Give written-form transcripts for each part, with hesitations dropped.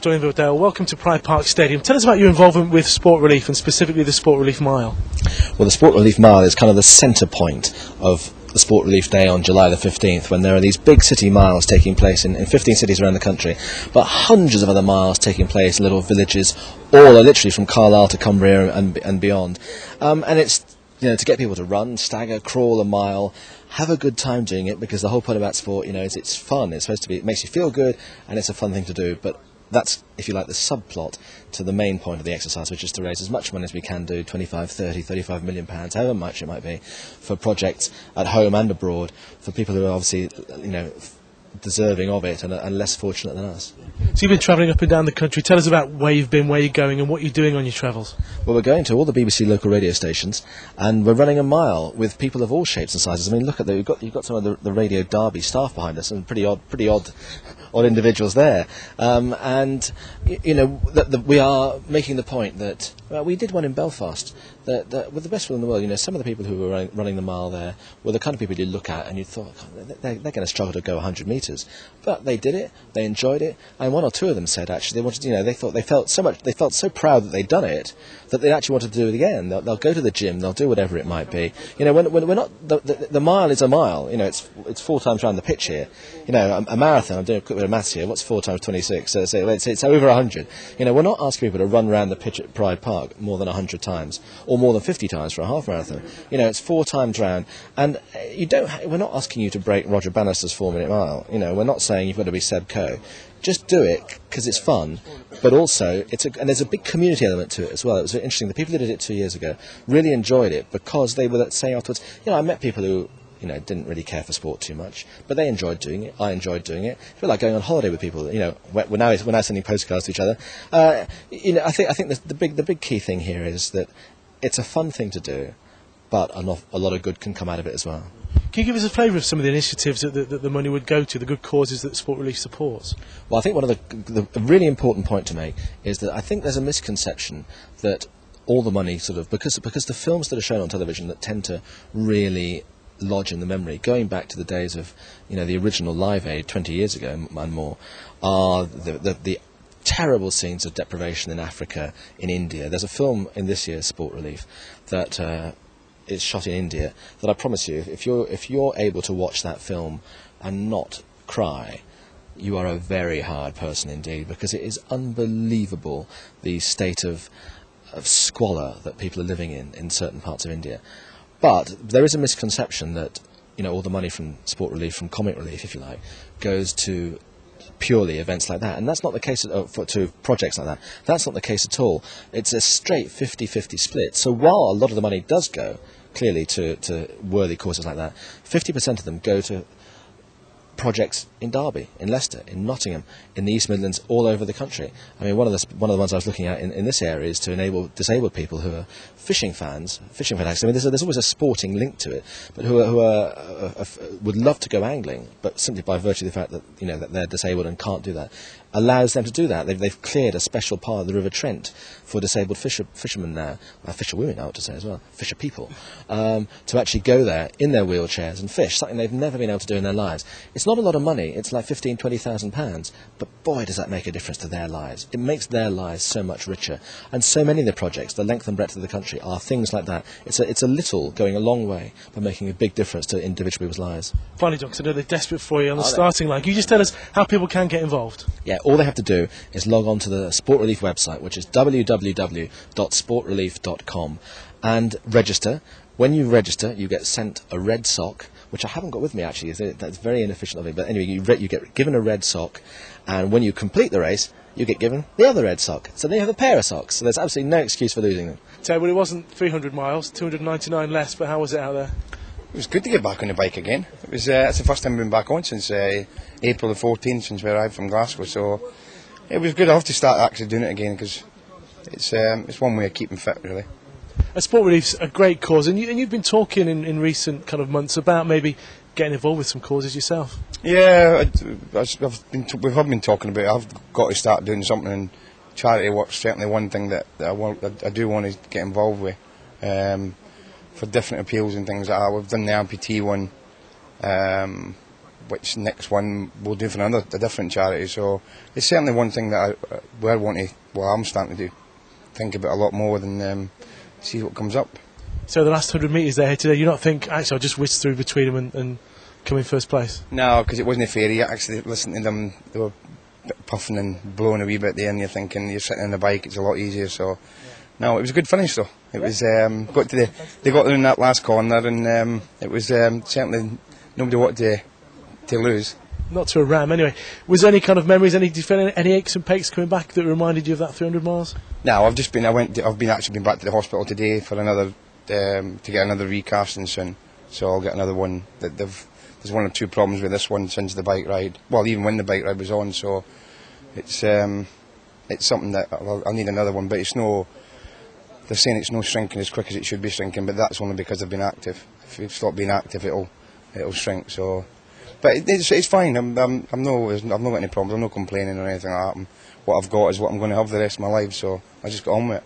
Dorian Vildale, welcome to Pride Park Stadium. Tell us about your involvement with Sport Relief and specifically the Sport Relief Mile. Well, the Sport Relief Mile is kind of the centre point of the Sport Relief Day on July the 15th, when there are these big city miles taking place in 15 cities around the country, but hundreds of other miles taking place in little villages, all are literally from Carlisle to Cumbria and beyond. And it's, to get people to run, stagger, crawl a mile, have a good time doing it, because the whole point about sport, is it's fun. It's supposed to be, it makes you feel good, and it's a fun thing to do. But that's, if you like, the subplot to the main point of the exercise, which is to raise as much money as we can do, 25, 30, 35 million pounds, however much it might be, for projects at home and abroad, for people who are obviously, deserving of it and less fortunate than us. So you've been travelling up and down the country. Tell us about where you've been, where you're going, and what you're doing on your travels. Well, we're going to all the BBC local radio stations, and we're running a mile with people of all shapes and sizes. I mean, look at that. You've got some of the Radio Derby staff behind us, and pretty odd individuals there. We are making the point that we did one in Belfast. That with the best will in the world, some of the people who were running the mile there were the kind of people you look at and you thought, they're going to struggle to go 100 metres, but they did it, they enjoyed it, and one or two of them said actually they wanted, they felt so proud that they'd done it that they actually wanted to do it again. They'll go to the gym, they'll do whatever it might be. When we're not, the mile is a mile. It's 4 times around the pitch here. A marathon. I'm doing a quick bit of maths here. What's 4 times 26? So it's over 100. We're not asking people to run around the pitch at Pride Park more than 100 times, or more than 50 times for a half marathon. It's 4 times round, and we're not asking you to break Roger Bannister's 4-minute mile. We're not saying you've got to be Seb Coe. Just do it because it's fun, but also and there's a big community element to it as well. It was very interesting. The people who did it 2 years ago really enjoyed it because they were saying afterwards, I met people who didn't really care for sport too much, but they enjoyed doing it. I enjoyed doing it. I feel like going on holiday with people. We're now sending postcards to each other. I think the big key thing here is that it's a fun thing to do, but a lot of good can come out of it as well. Can you give us a flavour of some of the initiatives that the money would go to, the good causes that Sport Relief supports? Well, I think one of the really important point to make is that I think there's a misconception that all the money because the films that are shown on television that tend to really lodge in the memory, going back to the days of the original Live Aid 20 years ago and more, are the terrible scenes of deprivation in Africa, in India. There's a film in this year's Sport Relief that is shot in India that I promise you, if you're able to watch that film and not cry, you are a very hard person indeed, because it is unbelievable the state of squalor that people are living in certain parts of India. But there is a misconception that all the money from Sport Relief, from comic relief, if you like, goes to purely events like that, and that's not the case to projects like that. That's not the case at all. It's a straight 50-50 split. So while a lot of the money does go clearly to worthy causes like that, 50% of them go to projects in Derby, in Leicester, in Nottingham, in the East Midlands, all over the country. I mean, one of the ones I was looking at in this area is to enable disabled people who are fishing fanatics. I mean, there's always a sporting link to it, but who would love to go angling, but simply by virtue of the fact that that they're disabled and can't do that, allows them to do that. They've cleared a special part of the River Trent for disabled fishermen now, fisherwomen, I ought to say as well, fisher people, to actually go there in their wheelchairs and fish, something they've never been able to do in their lives. It's not a lot of money. It's like £15,000-20,000, but boy, does that make a difference to their lives. It makes their lives so much richer. And so many of the projects, the length and breadth of the country, are things like that. It's a little going a long way by making a big difference to individual people's lives. Finally, John, 'cause I know they're desperate for you on the starting line. Can you just tell us how people can get involved? Yeah, all they have to do is log on to the Sport Relief website, which is www.sportrelief.com, and register. When you register, you get sent a red sock, which I haven't got with me actually. That's very inefficient of me. But anyway, you get given a red sock, and when you complete the race, you get given the other red sock. So then you have a pair of socks. So there's absolutely no excuse for losing them. So, well, it wasn't 300 miles, 299 less, but how was it out there? It was good to get back on the bike again. It was it's the first time I've been back on since April the 14th, since we arrived from Glasgow. So it was good. I'll have to start actually doing it again, because it's one way of keeping fit, really. Sport Relief's a great cause, and you've been talking in recent kind of months about maybe getting involved with some causes yourself. Yeah, we have been talking about it. I've got to start doing something, and charity work's certainly one thing that I do want to get involved with, for different appeals and things like that. We've done the amputee one which next one we'll do for a different charity. So it's certainly one thing that I'm starting to think about a lot more than see what comes up. So the last 100 metres there today, you not think, actually I'll just whiz through between them and come in first place? No, because it wasn't fair. You actually listen to them, they were puffing and blowing a wee bit there, and you're thinking you're sitting on the bike, it's a lot easier. So no, it was a good finish though. It was they got there in that last corner, and it was certainly nobody wanted to lose. Not to a ram anyway. Was there any kind of memories, any aches and pains coming back that reminded you of that 300 miles? No, I've been back to the hospital today for another to get another recasting soon. So I'll get another one. There's one or two problems with this one since the bike ride. Well, even when the bike ride was on. So it's something that I'll need another one. But it's no. They're saying it's no shrinking as quick as it should be shrinking, but that's only because I've been active. If you stop being active, it'll shrink. So, but it's fine. I've not got any problems. I'm not complaining or anything like that. What I've got is what I'm going to have the rest of my life. So I just got on with it.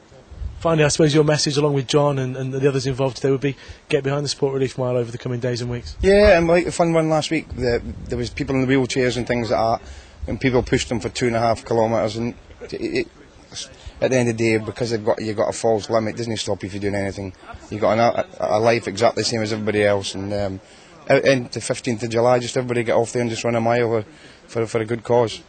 Finally, I suppose your message, along with John and the others involved today, would be get behind the Sport Relief Mile over the coming days and weeks. Yeah, and like the fun one last week, there was people in the wheelchairs and things like that, and people pushed them for 2.5 kilometres, and at the end of the day, because you've got a false limit, it doesn't stop you from doing anything. You've got a life exactly the same as everybody else, and the 15th of July, just everybody get off there and just run a mile for a good cause.